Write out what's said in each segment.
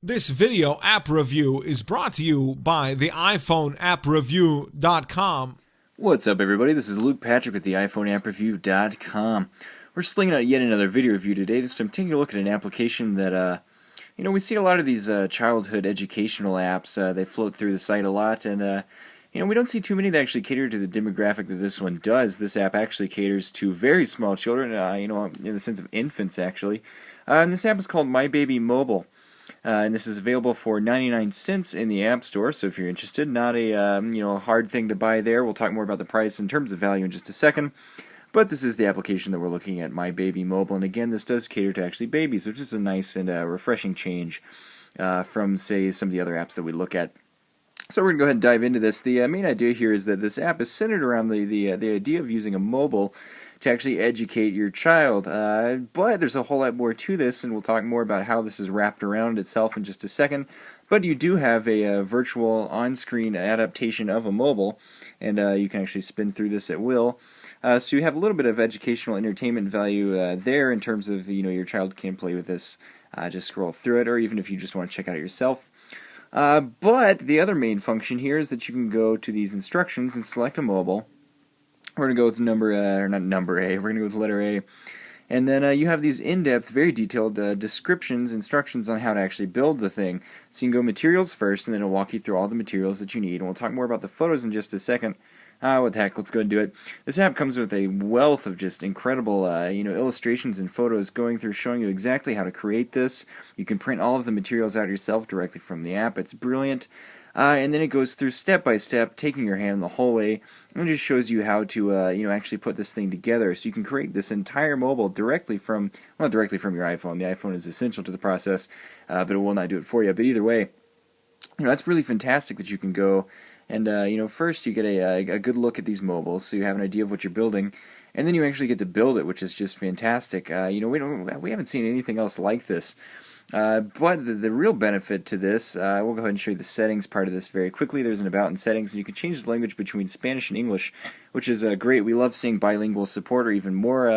This video app review is brought to you by the iPhone appreview.com. What's up, everybody? This is Luke Patrick with the iPhone appreview.com. We're slinging out yet another video review today. This time taking a look at an application that, we see a lot of these childhood educational apps. They float through the site a lot, and we don't see too many that actually cater to the demographic that this one does. This app actually caters to very small children, in the sense of infants, actually. And this app is called My Baby Mobile. And this is available for 99 cents in the App Store, so if you're interested, not a hard thing to buy there. We'll talk more about the price in terms of value in just a second. But this is the application that we're looking at, My Baby Mobile. And again, this does cater to actually babies, which is a nice and refreshing change from, say, some of the other apps that we look at. So we're going to go ahead and dive into this. The main idea here is that this app is centered around the idea of using a mobile to actually educate your child. But there's a whole lot more to this, and we'll talk more about how this is wrapped around itself in just a second. But you do have a virtual on-screen adaptation of a mobile, and you can actually spin through this at will. So you have a little bit of educational entertainment value there in terms of, your child can play with this, just scroll through it, or even if you just want to check it out yourself. But the other main function here is that you can go to these instructions and select a mobile. We're going to go with we're going to go with letter A. And then you have these in-depth, very detailed instructions on how to actually build the thing. So you can go materials first, and then it'll walk you through all the materials that you need. And we'll talk more about the photos in just a second. What the heck, let's go ahead and do it. This app comes with a wealth of just incredible, illustrations and photos going through showing you exactly how to create this. You can print all of the materials out yourself directly from the app. It's brilliant. And then it goes through step by step, taking your hand the whole way, and it just shows you how to, actually put this thing together. So you can create this entire mobile directly from, well, not directly from your iPhone. The iPhone is essential to the process, but it will not do it for you. But either way, that's really fantastic that you can go and, first you get a good look at these mobiles, so you have an idea of what you're building, and then you actually get to build it, which is just fantastic. We haven't seen anything else like this. But the real benefit to this, we'll go ahead and show you the settings part of this very quickly. There's an About and Settings, and you can change the language between Spanish and English, which is great. We love seeing bilingual support, or even more,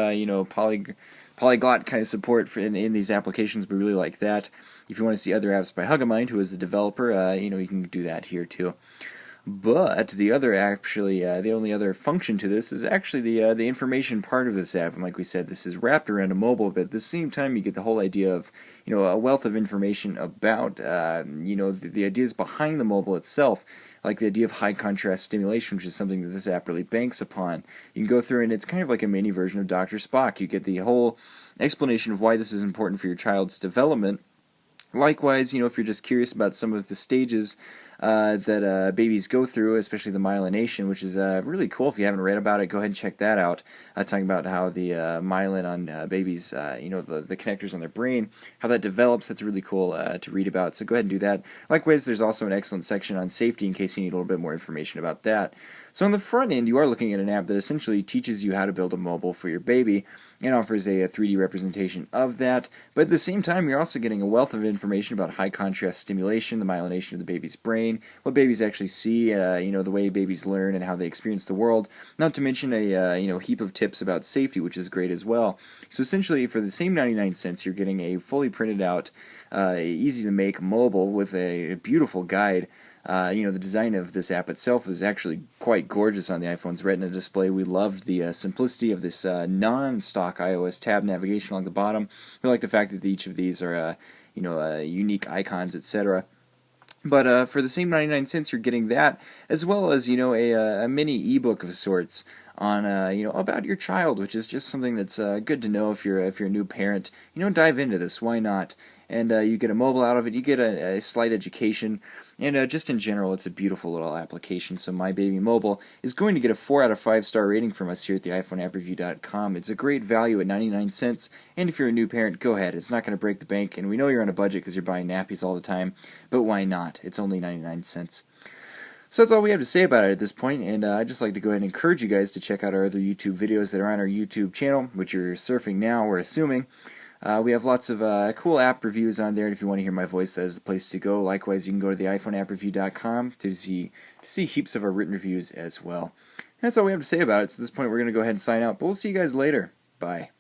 polyglot kind of support in these applications. We really like that. If you want to see other apps by Hugamind, who is the developer, you can do that here too. But the only other function to this is actually the information part of this app. And like we said, this is wrapped around a mobile, but at the same time you get the whole idea of, a wealth of information about, the ideas behind the mobile itself, like the idea of high contrast stimulation, which is something that this app really banks upon. You can go through, and it's kind of like a mini version of Dr. Spock. You get the whole explanation of why this is important for your child's development. Likewise, if you're just curious about some of the stages that babies go through, especially the myelination, which is really cool. If you haven't read about it, go ahead and check that out. Talking about how the myelin on babies, the connectors on their brain, how that develops. That's really cool to read about. So go ahead and do that. Likewise, there's also an excellent section on safety in case you need a little bit more information about that. So on the front end, you are looking at an app that essentially teaches you how to build a mobile for your baby and offers a 3D representation of that. But at the same time, you're also getting a wealth of information about high contrast stimulation, the myelination of the baby's brain, what babies actually see, the way babies learn and how they experience the world. Not to mention a heap of tips about safety, which is great as well. So essentially, for the same 99 cents, you're getting a fully printed out, easy to make mobile with a beautiful guide. The design of this app itself is actually quite gorgeous on the iPhone's Retina display. We loved the simplicity of this non-stock iOS tab navigation along the bottom. We like the fact that each of these are, unique icons, etc. But for the same 99 cents, you're getting that, as well as, a mini ebook of sorts on, about your child, which is just something that's good to know if you're a new parent. Dive into this. Why not? And you get a mobile out of it. You get a slight education. And just in general, it's a beautiful little application. So My Baby Mobile is going to get a 4 out of 5 star rating from us here at the iPhone appreview.com. It's a great value at 99 cents. And if you're a new parent, go ahead. It's not going to break the bank. And we know you're on a budget because you're buying nappies all the time. But why not? It's only 99 cents. So that's all we have to say about it at this point, and I'd just like to go ahead and encourage you guys to check out our other YouTube videos that are on our YouTube channel, which you're surfing now, we're assuming. We have lots of cool app reviews on there, and if you want to hear my voice, that is the place to go. Likewise, you can go to the iPhone appreview.com to see heaps of our written reviews as well. That's all we have to say about it, so at this point we're going to go ahead and sign out, but we'll see you guys later. Bye.